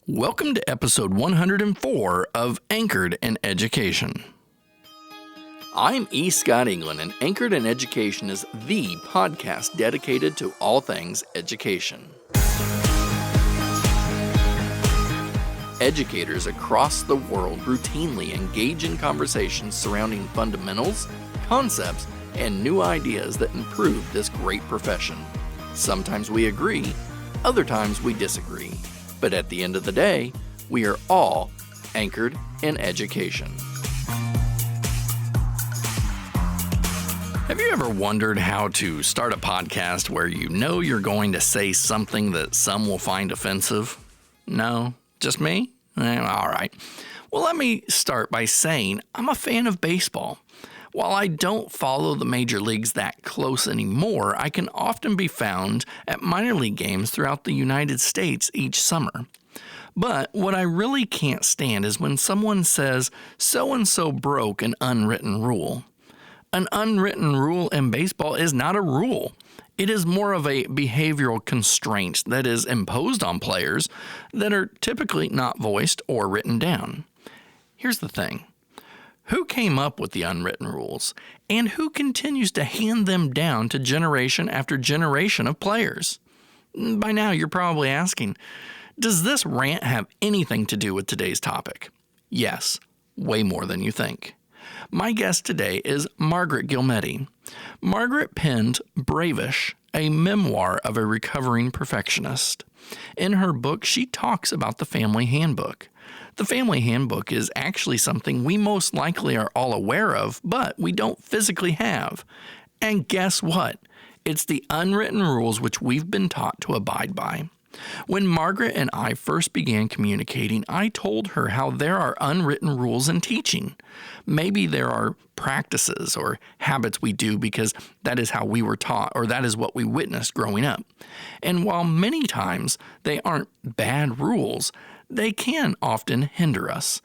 Welcome to episode 104 of Anchored in Education. I'm E. Scott England, and Anchored in Education is the podcast dedicated to all things education. Educators across the world routinely engage in conversations surrounding fundamentals, concepts, and new ideas that improve this great profession. Sometimes we agree, other times we disagree. But at the end of the day, we are all anchored in education. Have you ever wondered how to start a podcast where you know you're going to say something that some will find offensive? No? Just me? All right. Well, let me start by saying I'm a fan of baseball. While I don't follow the major leagues that close anymore, I can often be found at minor league games throughout the United States each summer. But what I really can't stand is when someone says, so-and-so broke an unwritten rule. An unwritten rule in baseball is not a rule. It is more of a behavioral constraint that is imposed on players that are typically not voiced or written down. Here's the thing. Who came up with the unwritten rules, and who continues to hand them down to generation after generation of players? By now, you're probably asking, does this rant have anything to do with today's topic? Yes, way more than you think. My guest today is Margaret Ghielmetti. Margaret penned Bravish, a memoir of a recovering perfectionist. In her book, she talks about the Family Handbook. The Family Handbook is actually something we most likely are all aware of, but we don't physically have. And guess what? It's the unwritten rules which we've been taught to abide by. When Margaret and I first began communicating, I told her how there are unwritten rules in teaching. Maybe there are practices or habits we do because that is how we were taught or that is what we witnessed growing up. And while many times they aren't bad rules, they can often hinder us.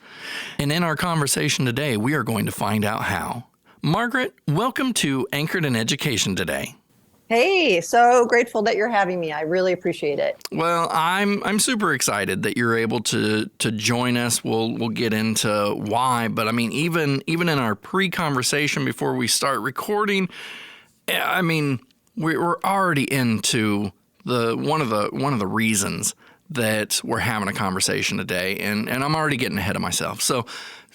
And in our conversation today, we are going to find out how. Margaret, welcome to Anchored in Education today. Hey, so grateful that you're having me. I really appreciate it. Well, I'm super excited that you're able to join us. We'll get into why, but I mean, even in our pre-conversation before we start recording, I mean, we're already into one of the reasons that we're having a conversation today, and I'm already getting ahead of myself. So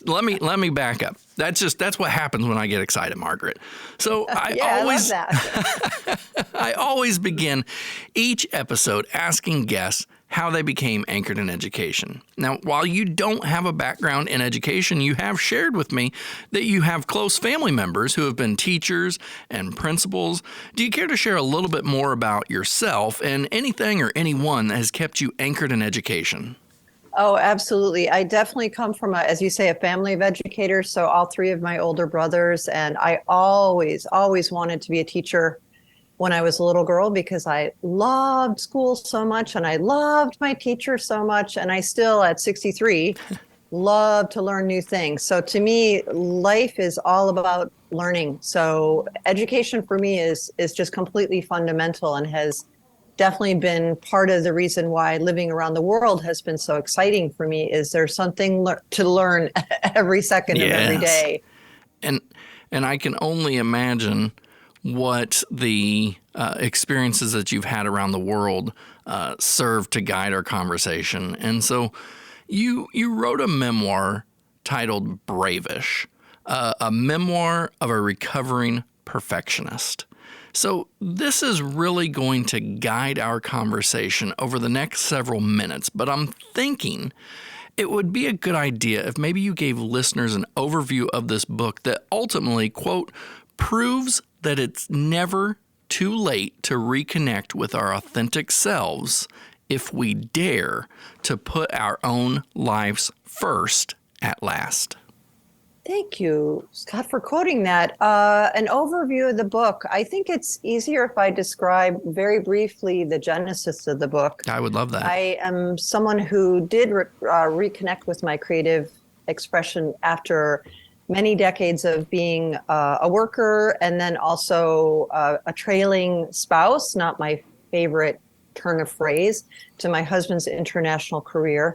let me back up. That's what happens when I get excited, Margaret. So I love that. I always begin each episode asking guests how they became anchored in education. Now, while you don't have a background in education, you have shared with me that you have close family members who have been teachers and principals. Do you care to share a little bit more about yourself and anything or anyone that has kept you anchored in education? Oh, absolutely. I definitely come from, as you say, a family of educators. So all three of my older brothers, and I always wanted to be a teacher when I was a little girl because I loved school so much and I loved my teacher so much. And I still, at 63, love to learn new things. So to me, life is all about learning. So education for me is just completely fundamental and has definitely been part of the reason why living around the world has been so exciting for me. Is there's something to learn every second of every day. And I can only imagine what the experiences that you've had around the world serve to guide our conversation. And so you wrote a memoir titled Bravish, a memoir of a recovering perfectionist. So this is really going to guide our conversation over the next several minutes, but I'm thinking it would be a good idea if maybe you gave listeners an overview of this book that ultimately, quote, proves that it's never too late to reconnect with our authentic selves if we dare to put our own lives first at last. Thank you, Scott, for quoting that. An overview of the book. I think it's easier if I describe very briefly the genesis of the book. I would love that. I am someone who did reconnect with my creative expression after many decades of being a worker and then also a trailing spouse, not my favorite turn of phrase, to my husband's international career.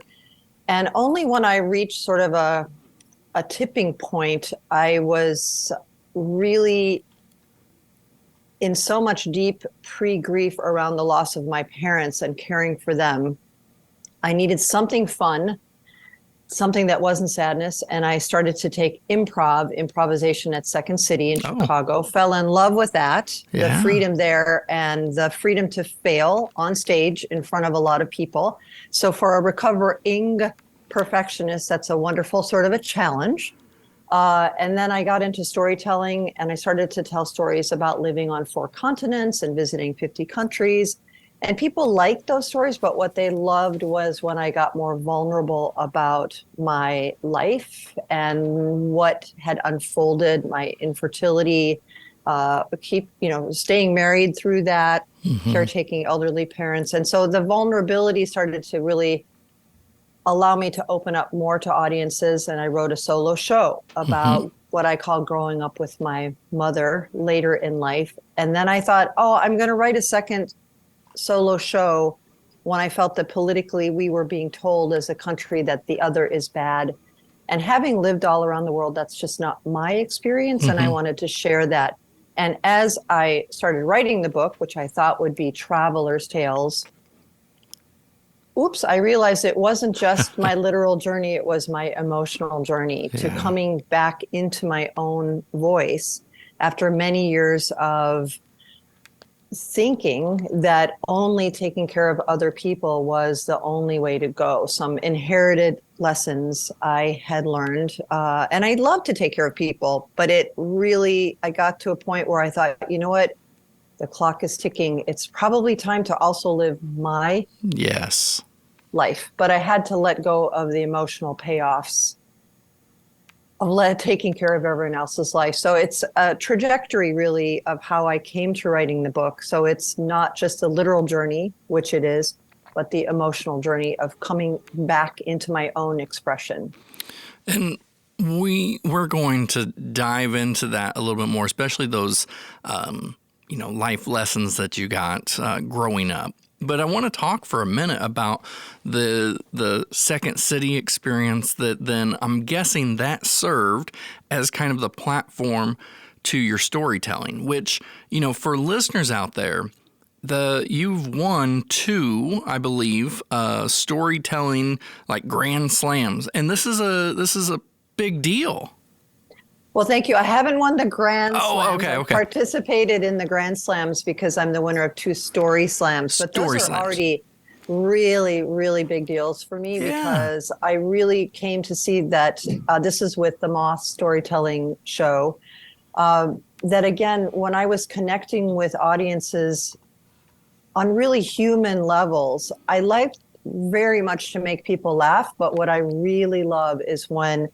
And only when I reached sort of a tipping point, I was really in so much deep pre-grief around the loss of my parents and caring for them. I needed something fun, something that wasn't sadness. And I started to take improvisation at Second City in Chicago, fell in love with that, the freedom there and the freedom to fail on stage in front of a lot of people. So for a recovering perfectionist, that's a wonderful sort of a challenge. And then I got into storytelling and I started to tell stories about living on 4 continents and visiting 50 countries. And people liked those stories, but what they loved was when I got more vulnerable about my life and what had unfolded, my infertility, staying married through that, caretaking elderly parents. And so the vulnerability started to really allow me to open up more to audiences. And I wrote a solo show about what I call growing up with my mother later in life. And then I thought, I'm going to write a second solo show when I felt that politically we were being told as a country that the other is bad. And having lived all around the world, that's just not my experience. And I wanted to share that. And as I started writing the book, which I thought would be traveler's tales, I realized it wasn't just my literal journey, it was my emotional journey to coming back into my own voice after many years of thinking that only taking care of other people was the only way to go. Some inherited lessons I had learned. And I love to take care of people, but I got to a point where I thought, you know what? The clock is ticking. It's probably time to also live my life. But I had to let go of the emotional payoffs of taking care of everyone else's life. So it's a trajectory really of how I came to writing the book. So it's not just a literal journey, which it is, but the emotional journey of coming back into my own expression. And we're going to dive into that a little bit more, especially those, life lessons that you got growing up. But I want to talk for a minute about the Second City experience that then I'm guessing that served as kind of the platform to your storytelling, which, for listeners out there, you've won 2, I believe, storytelling like grand slams. And this is a big deal. Well, thank you. I haven't won the Grand Slams. Okay. I've participated in the Grand Slams because I'm the winner of 2 Story Slams. But those are already really, really big deals for me because I really came to see that this is with the Moth Storytelling Show. That again, when I was connecting with audiences on really human levels, I like very much to make people laugh. But what I really love is when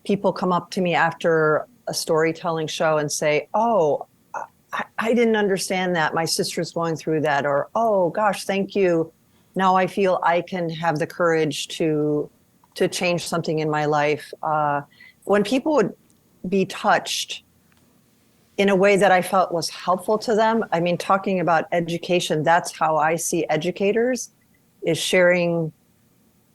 people come up to me after a storytelling show and say, I didn't understand that. My sister's going through that. Or, oh, gosh, thank you. Now I feel I can have the courage to change something in my life. When people would be touched in a way that I felt was helpful to them, I mean, talking about education, that's how I see educators, is sharing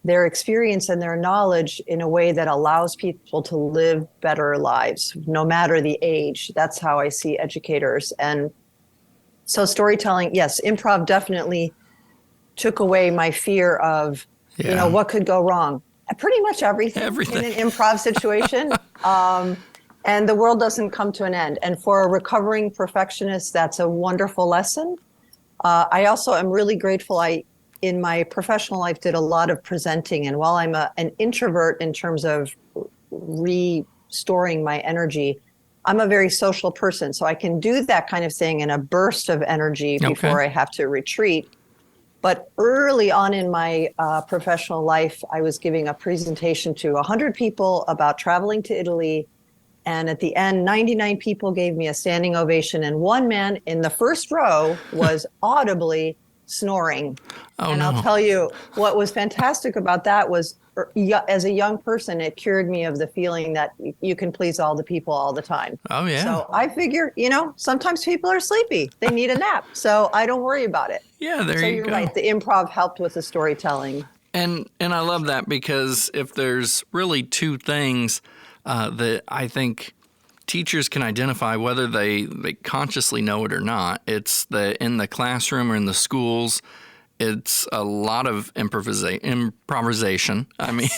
their experience and their knowledge in a way that allows people to live better lives, no matter the age. That's how I see educators. And so storytelling, yes, improv definitely took away my fear of, what could go wrong. Pretty much everything. In an improv situation. And the world doesn't come to an end. And for a recovering perfectionist, that's a wonderful lesson. I also am really grateful in my professional life, did a lot of presenting. And while I'm an introvert in terms of restoring my energy, I'm a very social person. So I can do that kind of thing in a burst of energy before I have to retreat. But early on in my professional life, I was giving a presentation to 100 people about traveling to Italy. And at the end, 99 people gave me a standing ovation. And one man in the first row was audibly snoring. I'll tell you what was fantastic about that was, as a young person, it cured me of the feeling that you can please all the people all the time. Oh, yeah. So I figure, sometimes people are sleepy. They need a nap. So I don't worry about it. Yeah, there you go. So you're right. The improv helped with the storytelling. And I love that, because if there's really two things that I think teachers can identify, whether they consciously know it or not, it's that in the classroom or in the schools, it's a lot of improvisation. I mean,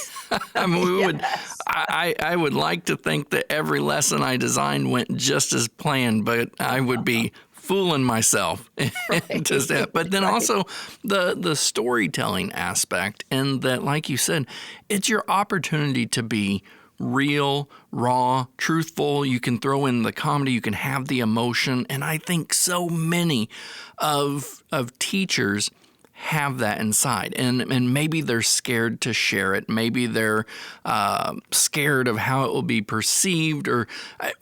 I would like to think that every lesson I designed went just as planned, but I would be fooling myself. But then also the storytelling aspect, and that, like you said, it's your opportunity to be real, raw, truthful. You can throw in the comedy, you can have the emotion, and I think so many of teachers have that inside, and maybe they're scared to share it. Maybe they're scared of how it will be perceived, or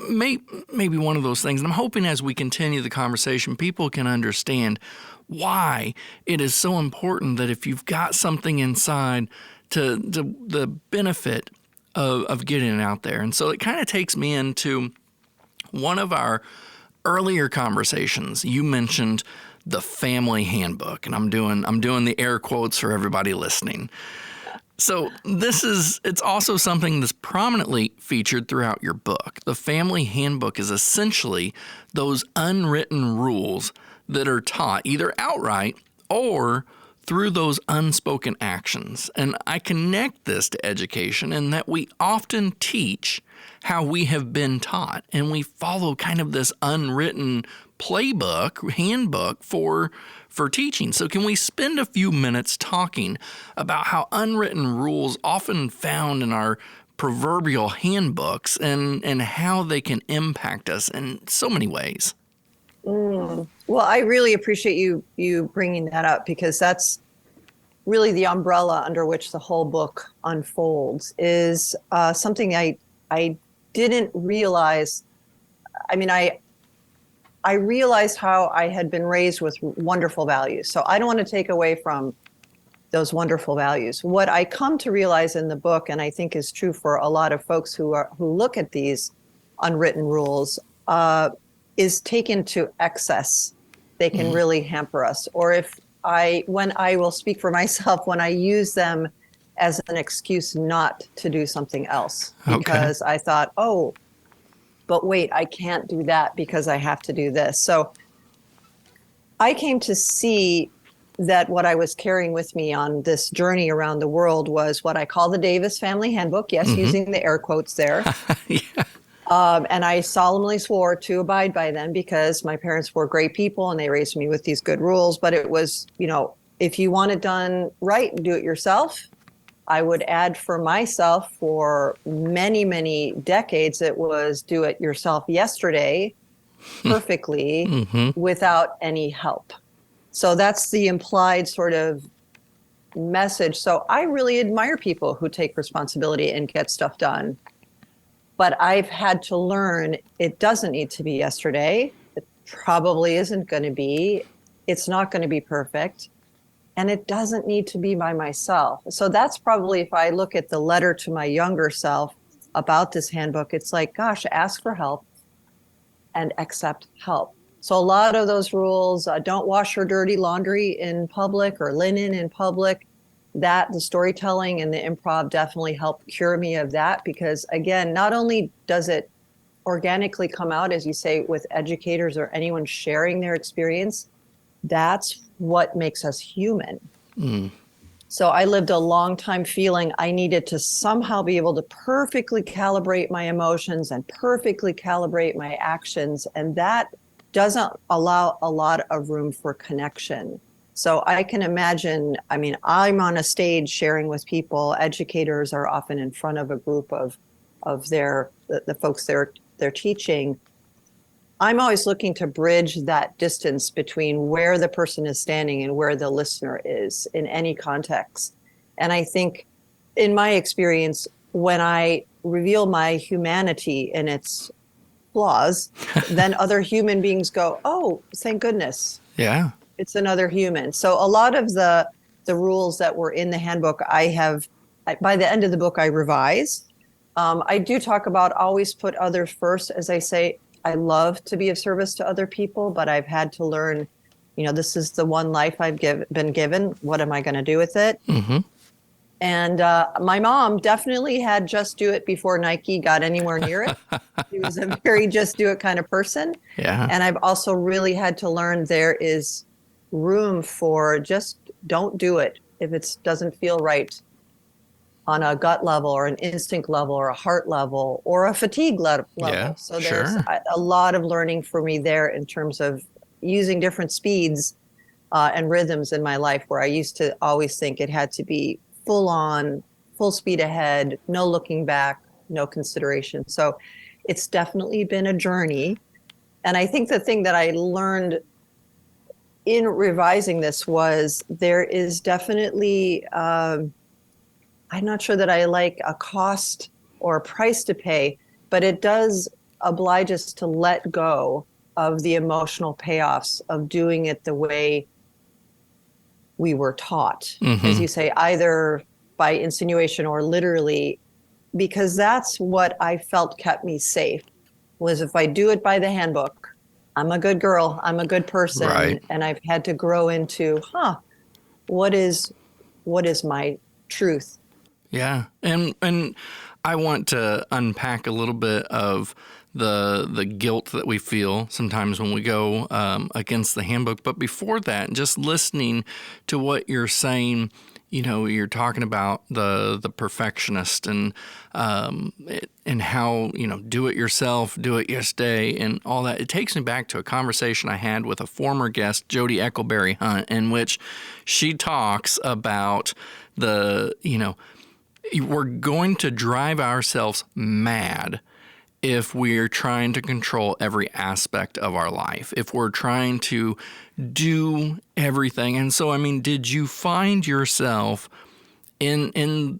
maybe one of those things. And I'm hoping as we continue the conversation, people can understand why it is so important that if you've got something inside, to the benefit of getting it out there. And so it kind of takes me into one of our earlier conversations. You mentioned the Family Handbook, and I'm doing the air quotes for everybody listening. So it's also something that's prominently featured throughout your book. The Family Handbook is essentially those unwritten rules that are taught either outright or through those unspoken actions. And I connect this to education, in that we often teach how we have been taught, and we follow kind of this unwritten playbook, handbook for teaching. So can we spend a few minutes talking about how unwritten rules, often found in our proverbial handbooks, and how they can impact us in so many ways? Well, I really appreciate you bringing that up, because that's really the umbrella under which the whole book unfolds. Is something I didn't realize. I mean, I realized how I had been raised with wonderful values. So I don't want to take away from those wonderful values. What I come to realize in the book, and I think is true for a lot of folks who look at these unwritten rules, is taken to excess. They can really hamper us. Or when I will speak for myself, when I use them as an excuse not to do something else, because I thought, oh, but wait, I can't do that because I have to do this. So I came to see that what I was carrying with me on this journey around the world was what I call the Davis Family Handbook. Yes, using the air quotes there. Yeah. And I solemnly swore to abide by them, because my parents were great people and they raised me with these good rules. But it was, if you want it done right, do it yourself. I would add for myself, for many, many decades, it was do it yourself yesterday perfectly without any help. So that's the implied sort of message. So I really admire people who take responsibility and get stuff done. But I've had to learn it doesn't need to be yesterday. It probably isn't going to be. It's not going to be perfect. And it doesn't need to be by myself. So that's probably, if I look at the letter to my younger self about this handbook, it's like, gosh, ask for help and accept help. So a lot of those rules, don't wash your dirty laundry in public or linen in public. That the storytelling and the improv definitely helped cure me of that, because again, not only does it organically come out, as you say, with educators or anyone sharing their experience, that's what makes us human. So I lived a long time feeling I needed to somehow be able to perfectly calibrate my emotions and perfectly calibrate my actions. And that doesn't allow a lot of room for connection. So I can imagine, I mean, I'm on a stage sharing with people. Educators are often in front of a group of the folks they're teaching. I'm always looking to bridge that distance between where the person is standing and where the listener is in any context. And I think, in my experience, when I reveal my humanity and its flaws, then other human beings go, oh, thank goodness. Yeah. It's another human. So a lot of the rules that were in the handbook, by the end of the book, I revised. I do talk about always put others first. As I say, I love to be of service to other people, but I've had to learn, this is the one life I've been given. What am I going to do with it? And my mom definitely had Just Do It before Nike got anywhere near it. She was a very just do it kind of person. Yeah. And I've also really had to learn there is room for just don't do it if it doesn't feel right on a gut level or an instinct level or a heart level or a fatigue level. Yeah, So there's sure. a lot of learning for me there in terms of using different speeds and rhythms in my life, where I used to always think it had to be full on, full speed ahead, no looking back, no consideration. So it's definitely been a journey. And I think the thing that I learned in revising this was there is definitely, I'm not sure that I like a cost or a price to pay, but it does oblige us to let go of the emotional payoffs of doing it the way we were taught, as Mm-hmm. you say, either by insinuation or literally, because that's what I felt kept me safe, was if I do it by the handbook, I'm a good girl, I'm a good person. Right. And I've had to grow into, what is my truth? Yeah. And I want to unpack a little bit of the guilt that we feel sometimes when we go against the handbook. But before that, just listening to what you're saying, you're talking about the perfectionist and and how do it yourself, do it yesterday, and all that. It takes me back to a conversation I had with a former guest, Jody Eckleberry Hunt, in which she talks about we're going to drive ourselves mad if we're trying to control every aspect of our life, if we're trying to do everything. And so, I mean, did you find yourself in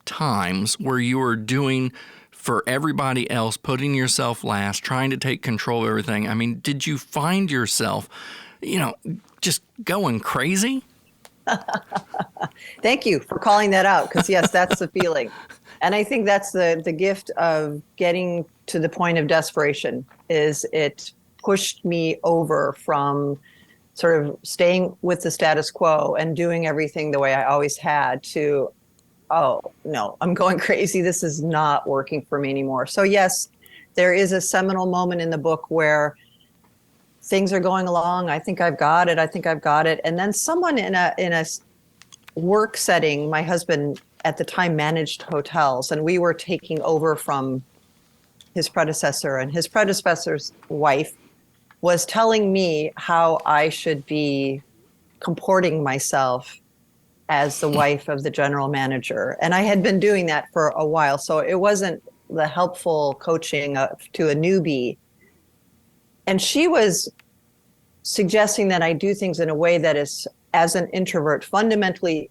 times where you were doing for everybody else, putting yourself last, trying to take control of everything? I mean, did you find yourself, just going crazy? Thank you for calling that out, because yes, that's the feeling. And I think that's the gift of getting to the point of desperation, is it pushed me over from sort of staying with the status quo and doing everything the way I always had to, oh no, I'm going crazy. This is not working for me anymore. So yes, there is a seminal moment in the book where things are going along. I think I've got it. I think I've got it. And then someone in a work setting, my husband at the time managed hotels, and we were taking over from his predecessor, and his predecessor's wife was telling me how I should be comporting myself as the wife of the general manager. And I had been doing that for a while. So it wasn't the helpful coaching to a newbie. And she was suggesting that I do things in a way that is, as an introvert, fundamentally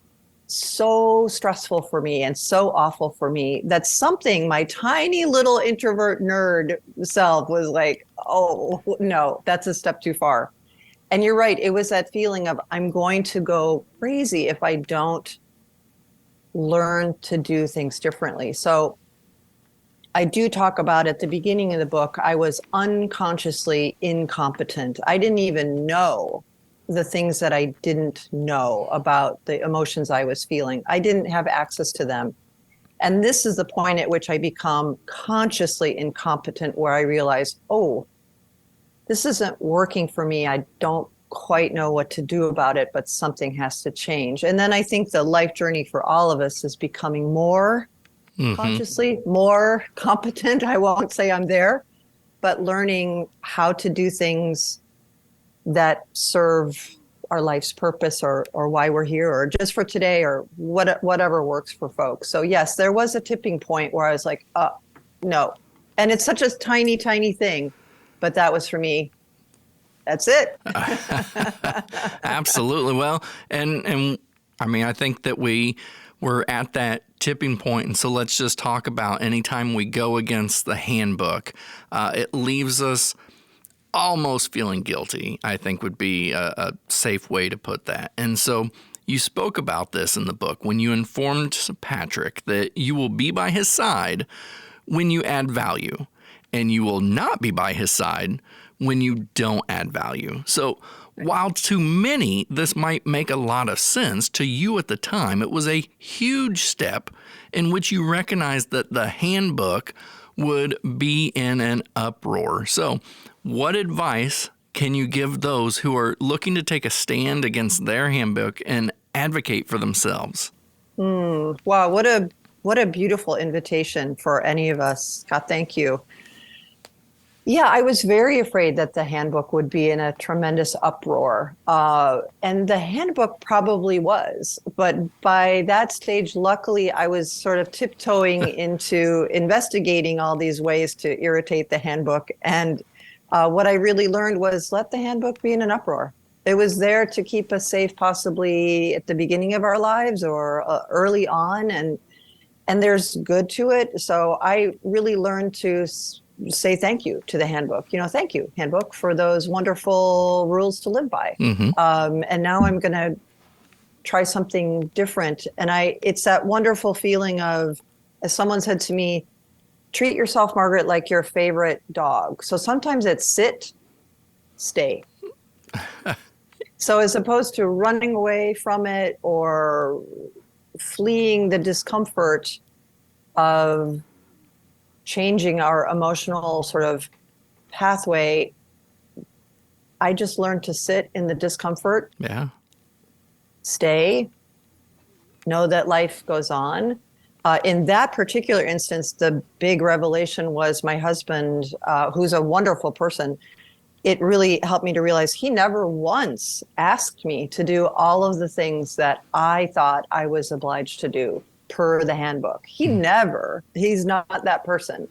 so stressful for me and so awful for me, that something my tiny little introvert nerd self was like, oh no, that's a step too far. And you're right, it was that feeling of I'm going to go crazy if I don't learn to do things differently. So I do talk about at the beginning of the book, I was unconsciously incompetent. I didn't even know the things that I didn't know about the emotions I was feeling. I didn't have access to them. And this is the point at which I become consciously incompetent, where I realize, oh, this isn't working for me. I don't quite know what to do about it, but something has to change. And then I think the life journey for all of us is becoming more Mm-hmm. consciously, more competent. I won't say I'm there, but learning how to do things that serve our life's purpose, or why we're here, or just for today, or whatever works for folks. So yes, there was a tipping point where I was like, no. And it's such a tiny, tiny thing, but that was for me. That's it. Absolutely. Well, and I mean, I think that we're at that tipping point, and so let's just talk about anytime we go against the handbook, it leaves us almost feeling guilty, I think would be a safe way to put that. And so you spoke about this in the book when you informed Patrick that you will be by his side when you add value, and you will not be by his side when you don't add value. So while to many this might make a lot of sense, to you at the time, it was a huge step in which you recognized that the handbook would be in an uproar. So, what advice can you give those who are looking to take a stand against their handbook and advocate for themselves? Wow, what a beautiful invitation for any of us. Scott, thank you. Yeah, I was very afraid that the handbook would be in a tremendous uproar. And the handbook probably was. But by that stage, luckily, I was sort of tiptoeing into investigating all these ways to irritate the handbook. And what I really learned was let the handbook be in an uproar. It was there to keep us safe, possibly at the beginning of our lives or early on. And there's good to it. So I really learned to say thank you to the handbook. Thank you, handbook, for those wonderful rules to live by. And now I'm going to try something different. And it's that wonderful feeling of, as someone said to me, treat yourself, Margaret, like your favorite dog. So sometimes it's sit, stay. So as opposed to running away from it or fleeing the discomfort of changing our emotional sort of pathway, I just learned to sit in the discomfort. Yeah. Stay, know that life goes on. In that particular instance, the big revelation was my husband, who's a wonderful person. It really helped me to realize he never once asked me to do all of the things that I thought I was obliged to do per the handbook. He's not that person.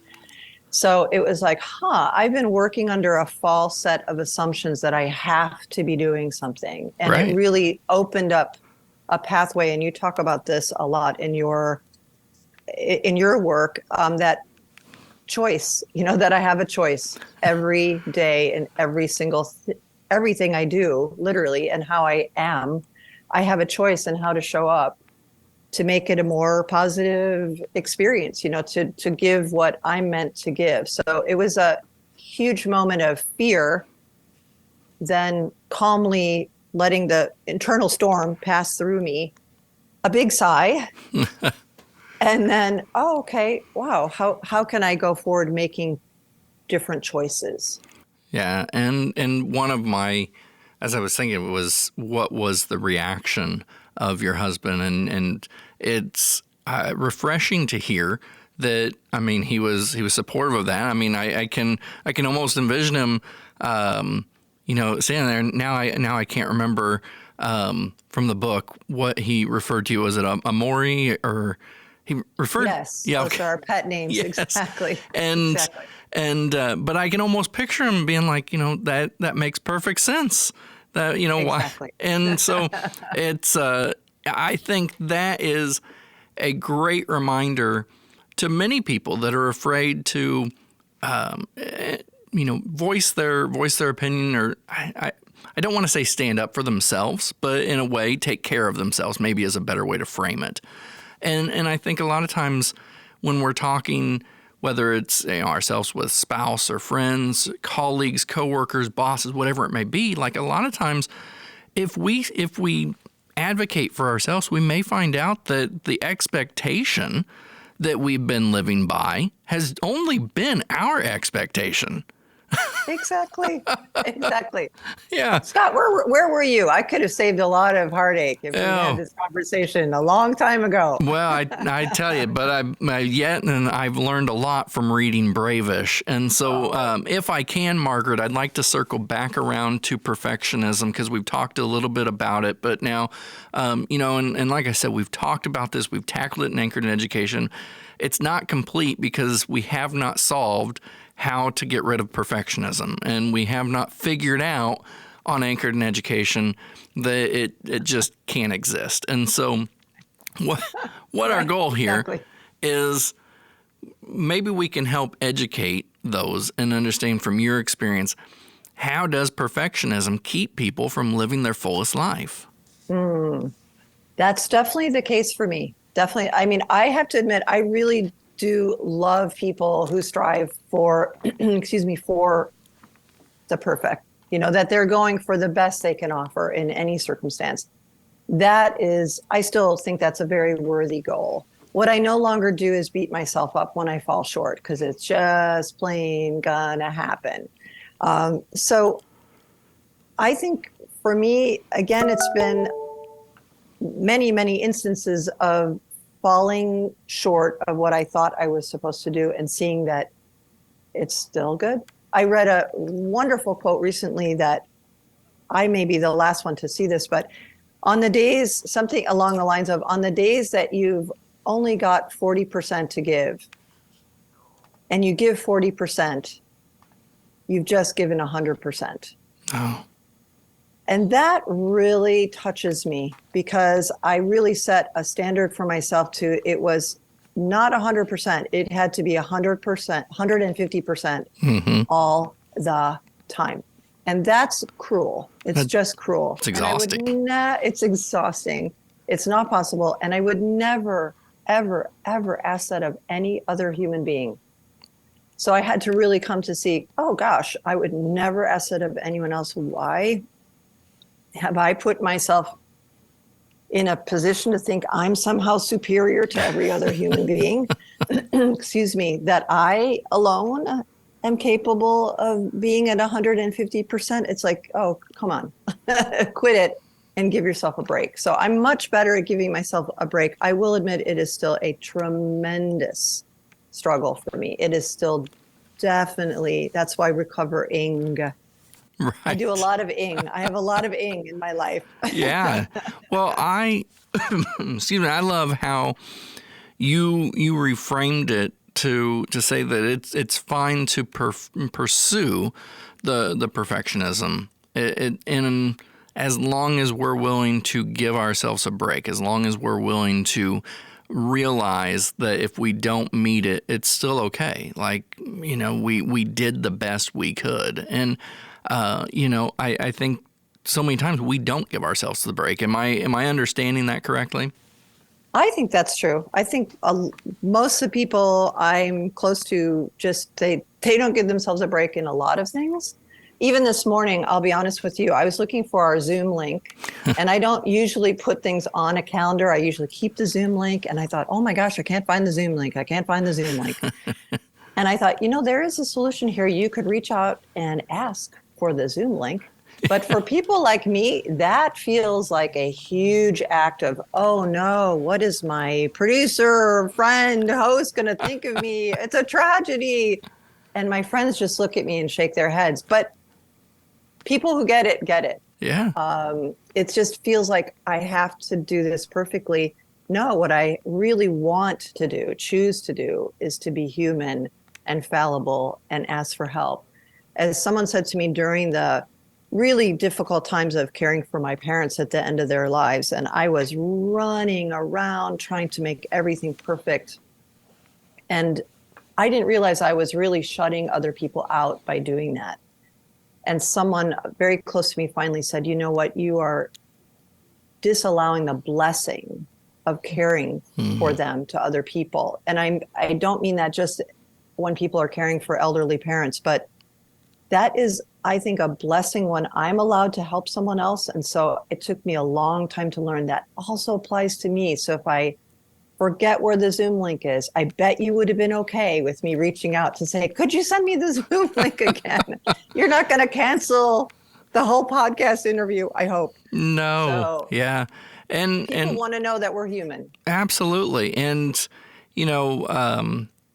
So it was like, I've been working under a false set of assumptions that I have to be doing something. And Right. It really opened up a pathway. And you talk about this a lot in your work, that choice, that I have a choice every day and everything I do, literally, and how I am. I have a choice in how to show up to make it a more positive experience, to give what I'm meant to give. So it was a huge moment of fear, then calmly letting the internal storm pass through me, a big sigh, and then, okay, wow, how can I go forward making different choices? Yeah, and one of my, as I was thinking, was what was the reaction of your husband, and it's refreshing to hear that. I mean, he was supportive of that. I mean, I can almost envision him, sitting there. Now I can't remember from the book what he referred to. Was it a Maury, or he referred? Yes, Yeah, those okay. are our pet names. Yes. Exactly. And Exactly. but I can almost picture him being like, that makes perfect sense. That Exactly. why, and so it's. I think that is a great reminder to many people that are afraid to, voice their opinion, or I don't want to say stand up for themselves, but in a way take care of themselves. Maybe is a better way to frame it. And I think a lot of times when we're talking, whether it's ourselves with spouse or friends, colleagues, coworkers, bosses, whatever it may be, like a lot of times, if we advocate for ourselves, we may find out that the expectation that we've been living by has only been our expectation. Exactly. Yeah. Scott, where were you? I could have saved a lot of heartache if we had this conversation a long time ago. Well, I tell you, but I've learned a lot from reading Bravish. And so if I can, Margaret, I'd like to circle back around to perfectionism, because we've talked a little bit about it. But now, and like I said, we've talked about this. We've tackled it in Anchored in Education. It's not complete because we have not solved how to get rid of perfectionism. And we have not figured out on Anchored in Education that it just can't exist. And so what our goal here is, maybe we can help educate those and understand from your experience, how does perfectionism keep people from living their fullest life? That's definitely the case for me. Definitely. I mean, I have to admit, I really do love people who strive for, for the perfect. that they're going for the best they can offer in any circumstance. I still think that's a very worthy goal. What I no longer do is beat myself up when I fall short, because it's just plain gonna happen. So I think for me, again, it's been many, many instances of falling short of what I thought I was supposed to do and seeing that it's still good. I read a wonderful quote recently that I may be the last one to see this, but on the days, something along the lines of, on the days that you've only got 40% to give and you give 40%, you've just given 100%. Oh. And that really touches me, because I really set a standard for myself it was not 100%. It had to be 100%, 150% all the time. And that's cruel. It's just cruel. It's exhausting. It's exhausting. It's not possible. And I would never, ever, ever ask that of any other human being. So I had to really come to see, oh gosh, I would never ask that of anyone else. Why have I put myself in a position to think I'm somehow superior to every other human being? Excuse me, that I alone am capable of being at 150%. It's like, oh, come on, quit it and give yourself a break. So I'm much better at giving myself a break. I will admit it is still a tremendous struggle for me. It is still definitely, that's why recovering. Right. I do a lot of ing. I have a lot of ing in my life. Yeah. Well, excuse me, I love how you reframed it to say that it's fine to pursue the perfectionism, and as long as we're willing to give ourselves a break, as long as we're willing to realize that if we don't meet it, it's still okay. Like, we did the best we could. And, I think so many times we don't give ourselves the break. Am I understanding that correctly? I think that's true. I think most of the people I'm close to they don't give themselves a break in a lot of things. Even this morning, I'll be honest with you, I was looking for our Zoom link, and I don't usually put things on a calendar. I usually keep the Zoom link, and I thought, oh my gosh, I can't find the Zoom link. I can't find the Zoom link. And I thought, there is a solution here. You could reach out and ask for the Zoom link. But for people like me, that feels like a huge act of, oh no, what is my producer, friend, host going to think of me? It's a tragedy. And my friends just look at me and shake their heads. But people who get it, get it. Yeah. It just feels like I have to do this perfectly. No, what I really want to do, choose to do, is to be human and fallible and ask for help. As someone said to me during the really difficult times of caring for my parents at the end of their lives, and I was running around trying to make everything perfect. And I didn't realize I was really shutting other people out by doing that. And someone very close to me finally said, you know what, you are disallowing the blessing of caring for them to other people. And I don't mean that just when people are caring for elderly parents, but that is, I think, a blessing when I'm allowed to help someone else. And so it took me a long time to learn that also applies to me. So if I forget where the Zoom link is, I bet you would have been okay with me reaching out to say, could you send me the Zoom link again? You're not going to cancel the whole podcast interview, I hope. No. So, yeah. And people want to know that we're human. Absolutely. And,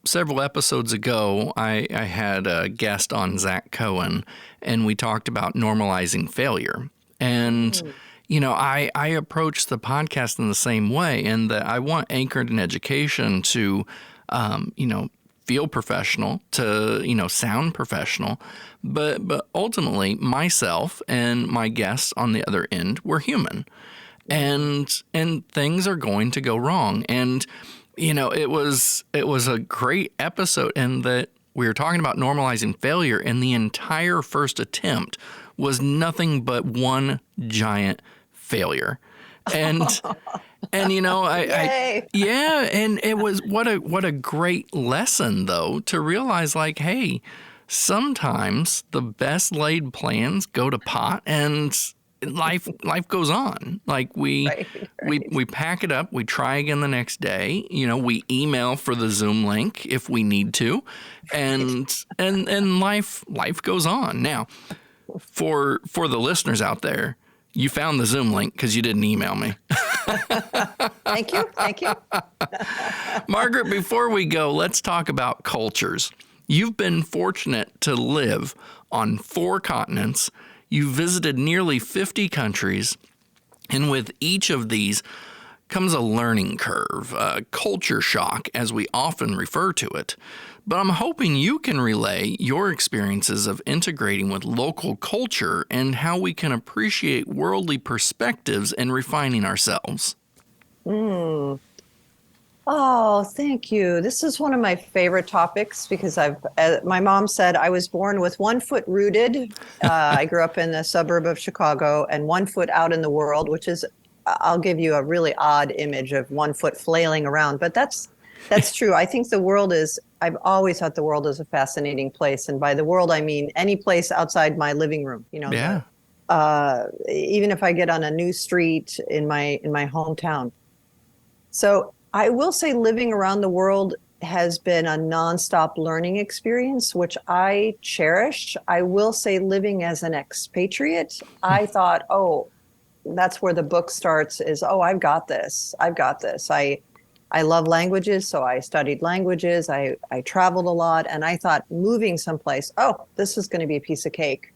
several episodes ago, I had a guest on, Zach Cohen, and we talked about normalizing failure. And, I approach the podcast in the same way, in that I want Anchored in Education to, feel professional, to, sound professional. But ultimately, myself and my guests on the other end, we're human. And things are going to go wrong. And it was a great episode in that we were talking about normalizing failure, and the entire first attempt was nothing but one giant failure. And and I yeah, and it was what a great lesson, though, to realize, like, hey, sometimes the best laid plans go to pot and life goes on. Like Right. we pack it up, we try again the next day. We email for the Zoom link if we need to, and life goes on. Now, for the listeners out there, you found the Zoom link because you didn't email me. Thank you. Margaret, before we go, let's talk about cultures. You've been fortunate to live on 4 continents. You've visited nearly 50 countries, and with each of these comes a learning curve, a culture shock, as we often refer to it. But I'm hoping you can relay your experiences of integrating with local culture and how we can appreciate worldly perspectives and refining ourselves. Oh, thank you. This is one of my favorite topics because my mom said I was born with 1 foot rooted. I grew up in the suburb of Chicago, and 1 foot out in the world, which is, I'll give you a really odd image of 1 foot flailing around, but that's true. I think I've always thought the world is a fascinating place. And by the world, I mean any place outside my living room, Yeah. Even if I get on a new street in my hometown. So I will say living around the world has been a nonstop learning experience, which I cherish. I will say living as an expatriate, I thought, that's where the book starts is, I've got this. I love languages, so I studied languages. I traveled a lot, and I thought moving someplace, this is going to be a piece of cake.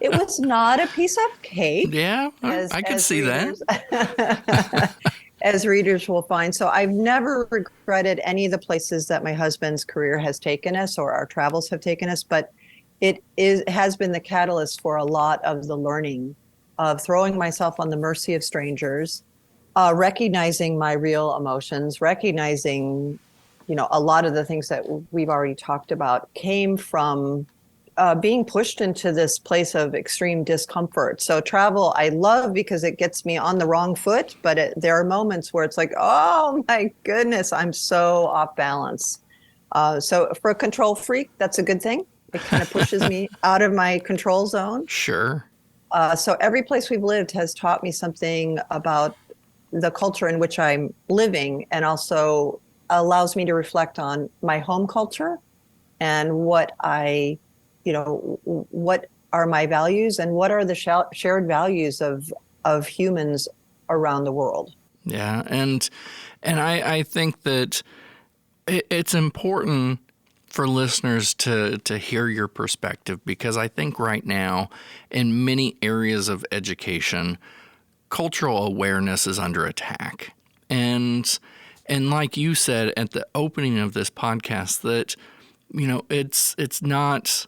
It was not a piece of cake. Yeah, I could see that. As readers will find. So I've never regretted any of the places that my husband's career has taken us or our travels have taken us, but it has been the catalyst for a lot of the learning of throwing myself on the mercy of strangers, recognizing my real emotions, recognizing, a lot of the things that we've already talked about came from being pushed into this place of extreme discomfort. So travel, I love because it gets me on the wrong foot, but there are moments where it's like, oh my goodness, I'm so off balance. So for a control freak, that's a good thing. It kind of pushes me out of my control zone. Sure. So every place we've lived has taught me something about the culture in which I'm living, and also allows me to reflect on my home culture and what are my values and what are the shared values of humans around the world. Yeah. And I think that it's important for listeners to hear your perspective, because I think right now in many areas of education, cultural awareness is under attack. And like you said at the opening of this podcast, that, it's not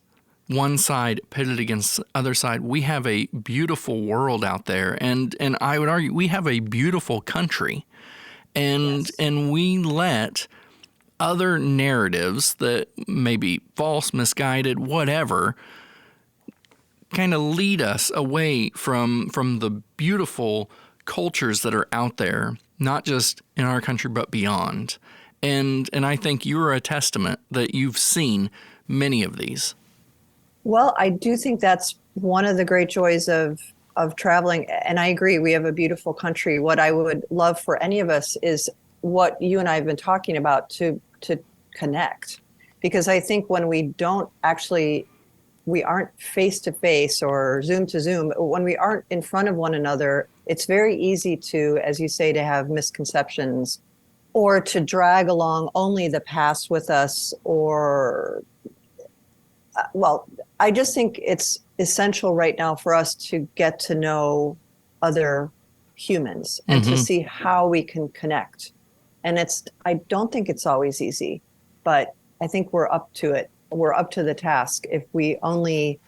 one side pitted against the other side. We have a beautiful world out there, and I would argue we have a beautiful country, and Yes. and we let other narratives that may be false, misguided, whatever, kind of lead us away from the beautiful cultures that are out there, not just in our country but beyond. And I think you're a testament that you've seen many of these. Well, I do think that's one of the great joys of traveling. And I agree, we have a beautiful country. What I would love for any of us is what you and I have been talking about, to connect. Because I think when we aren't face to face or Zoom to Zoom, when we aren't in front of one another, it's very easy to, as you say, to have misconceptions or to drag along only the past with us, or I just think it's essential right now for us to get to know other humans and to see how we can connect. And I don't think it's always easy, but I think we're up to it. We're up to the task if we only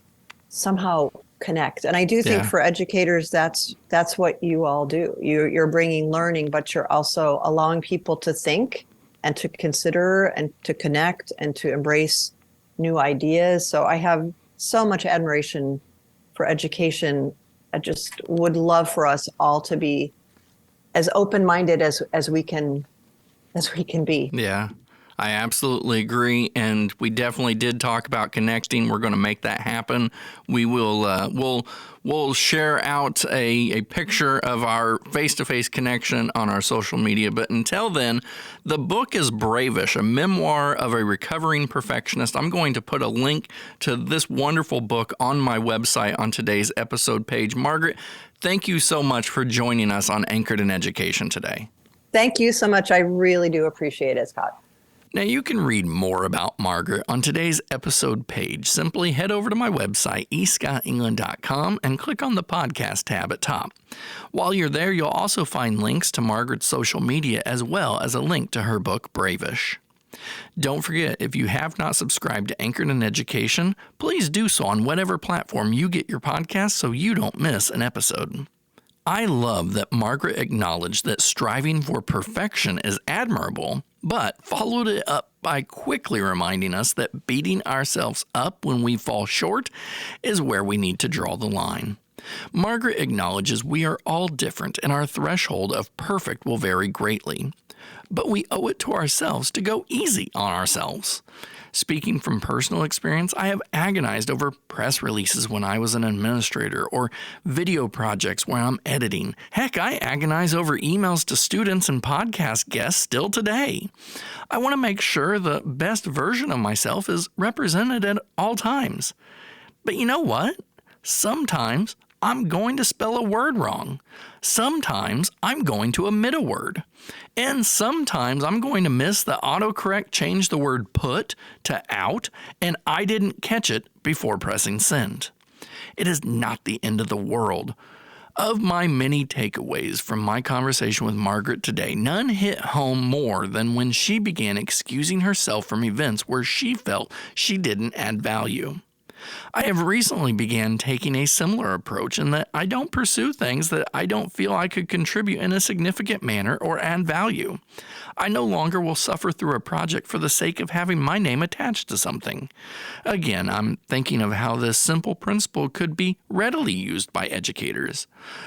somehow connect. And I do think for educators, that's what you all do. You're bringing learning, but you're also allowing people to think and to consider and to connect and to embrace new ideas. So I have so much admiration for education. I just would love for us all to be as open-minded as we can be. Yeah. I absolutely agree, and we definitely did talk about connecting. We're going to make that happen. We will we'll share out a picture of our face-to-face connection on our social media. But until then, the book is Bravish, a memoir of a recovering perfectionist. I'm going to put a link to this wonderful book on my website on today's episode page. Margaret, thank you so much for joining us on Anchored in Education today. Thank you so much. I really do appreciate it, Scott. Now, you can read more about Margaret on today's episode page. Simply head over to my website, escottengland.com, and click on the podcast tab at top. While you're there, you'll also find links to Margaret's social media as well as a link to her book, Bravish. Don't forget, if you have not subscribed to Anchored in Education, please do so on whatever platform you get your podcast so you don't miss an episode. I love that Margaret acknowledged that striving for perfection is admirable, but followed it up by quickly reminding us that beating ourselves up when we fall short is where we need to draw the line. Margaret acknowledges we are all different and our threshold of perfect will vary greatly, but we owe it to ourselves to go easy on ourselves. Speaking from personal experience, I have agonized over press releases when I was an administrator or video projects where I'm editing. Heck, I agonize over emails to students and podcast guests still today. I want to make sure the best version of myself is represented at all times. But you know what? Sometimes I'm going to spell a word wrong. Sometimes I'm going to omit a word. And sometimes I'm going to miss the autocorrect change the word put to out, and I didn't catch it before pressing send. It is not the end of the world. Of my many takeaways from my conversation with Margaret today, none hit home more than when she began excusing herself from events where she felt she didn't add value. I have recently began taking a similar approach in that I don't pursue things that I don't feel I could contribute in a significant manner or add value. I no longer will suffer through a project for the sake of having my name attached to something. Again, I'm thinking of how this simple principle could be readily used by educators.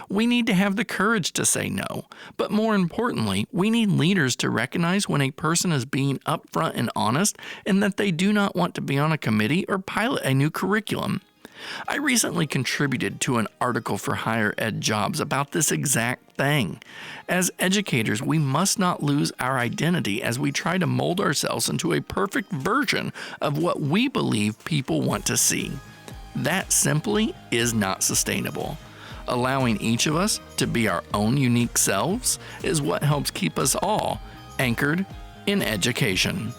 We need to have the courage to say no, but more importantly, we need leaders to recognize when a person is being upfront and honest and that they do not want to be on a committee or pilot a new curriculum. I recently contributed to an article for higher ed jobs about this exact thing. As educators, we must not lose our identity as we try to mold ourselves into a perfect version of what we believe people want to see. That simply is not sustainable. Allowing each of us to be our own unique selves is what helps keep us all anchored in education.